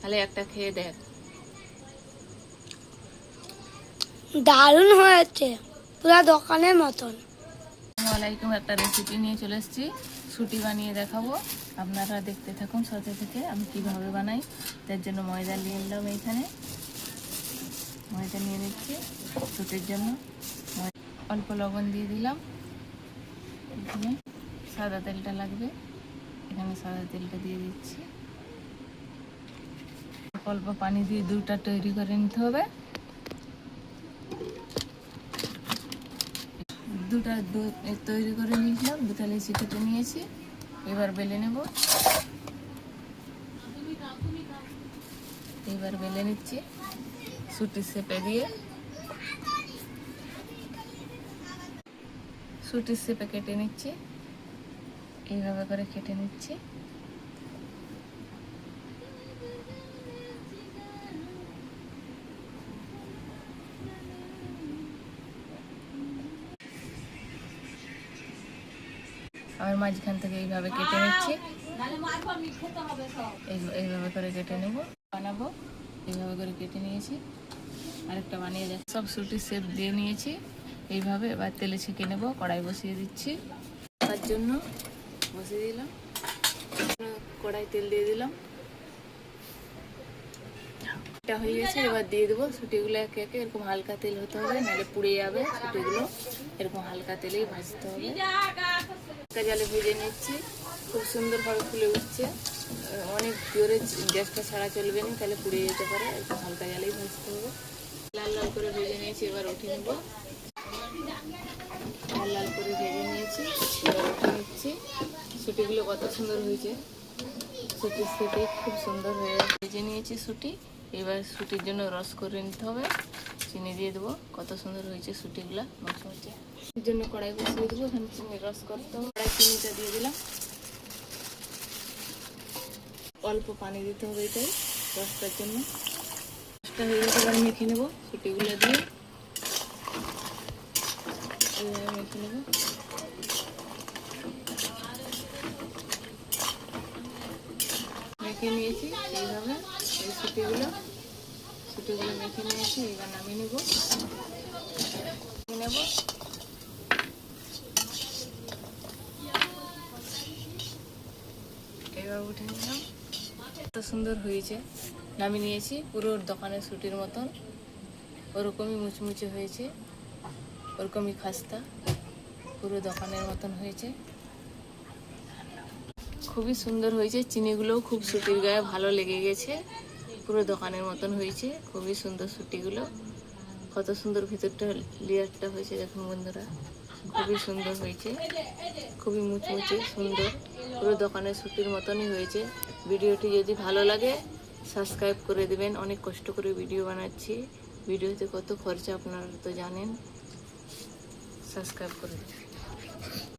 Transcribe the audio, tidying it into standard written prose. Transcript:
তাহলে একটা খেয়ে দেখ। দারুণ হয়েছে, পুরো দোকানের মতন। আসসালামাইকুম, একটা রেসিপি নিয়ে চলে এসেছি, ছুটি বানিয়ে দেখাবো। আপনারা দেখতে থাকুন সাথে থেকে আমি কিভাবে বানাই। তার জন্য ময়দা নিয়ে নিলাম, এইখানে ময়দা নিয়ে নিচ্ছি ছুটির জন্য। অল্প লবণ দিয়ে দিলাম, এখানে সাদা তেলটা লাগবে, এখানে সাদা তেলটা দিয়ে দিচ্ছি। অল্প পানি দিয়ে দুধটা তৈরি করে নিতে হবে। দুধ তৈরি করে নিয়েছিলাম, দুটা লিচি কেটে নিয়েছি, এবার বেলে নেব। এবার বেলে নিচ্ছি সুটির শেপে দিয়ে, সুটির শেপে কেটে নিচ্ছি, এইভাবে করে কেটে নিচ্ছি। আর মাঝখান থেকে এইভাবে কেটে নিচ্ছি, এইভাবে করে কেটে নেব, বানাবো। এইভাবে করে কেটে নিয়েছি, আরেকটা বানিয়ে যাচ্ছি। সব সুটির শেপ দিয়ে নিয়েছি এইভাবে। এবার তেলে ছেঁকে নেব, কড়াই বসিয়ে দিচ্ছি তার জন্য, বসিয়ে দিলাম। কড়াই তেল দিয়ে দিলাম, এটা হয়ে গেছে। এবার দিয়ে দেবো সুটিগুলো একে একে। এরকম হালকা তেল হতে হবে, নাহলে পুড়ে যাবে সুটিগুলো। এরকম হালকা তেলেই ভাজতে হবে। হালকা জালে ভেজে নিচ্ছি, খুব সুন্দরভাবে ফুলে উঠছে। অনেক জোরে গ্যাসটা ছাড়া চলবে না, তাহলে পুড়ে যেতে পারে। এরকম হালকা জালেই ভাজতে হবে। লাল লাল করে ভেজে নিয়েছি, এবার উঠে নেব। লাল লাল করে ভেজে নিয়েছি, এবার উঠে নিচ্ছি। সুটিগুলো কত সুন্দর হয়েছে, সুটির সেটে খুব সুন্দর হয়ে ভেজে নিয়েছি সুটি। এবার সুটির জন্য রস করে নিতে হবে, চিনি দিয়ে দেবো। কত সুন্দর হয়েছে সুটিগুলা, মচমচে। এর জন্য কড়াই বসিয়ে দেবো, এখানে চিনি রস করতে হবে। কড়াই চিনিটা দিয়ে দিলাম, অল্প পানি দিতে হবে এটাই রসটার জন্য। রসটা হয়ে গেছে, এবার মেখে নেবো সুটিগুলো দিয়ে, এইভাবে মেখে নেবো। মেখে নিয়েছি এইভাবে, এই সুটিগুলো মেখে নিয়েছি। এবার নামিয়ে নেব, এবার উঠে নিলাম। কত সুন্দর হয়েছে, নামিয়ে নিয়েছি। পুরো দোকানের সুটির মতন, ওরকমই মুচমুচে হয়েছে, ওরকমই খাস্তা, পুরো দোকানের মতন হয়েছে। খুবই সুন্দর হয়েছে, চিনিগুলোও খুব সুটির গায়ে ভালো লেগে গেছে, পুরো দোকানের মতন হয়েছে। খুবই সুন্দর সুটিগুলো, কত সুন্দর ভিতরটা লেয়ারটা হয়েছে দেখুন বন্ধুরা, খুবই সুন্দর হয়েছে, খুবই মুচমুচে সুন্দর, পুরো দোকানের সুটির মতনই হয়েছে। ভিডিওটি যদি ভালো লাগে সাবস্ক্রাইব করে দেবেন। অনেক কষ্ট করে ভিডিও বানাচ্ছি, ভিডিওতে কত খরচা আপনারা তো জানেন, সাবস্ক্রাইব করে দেবেন।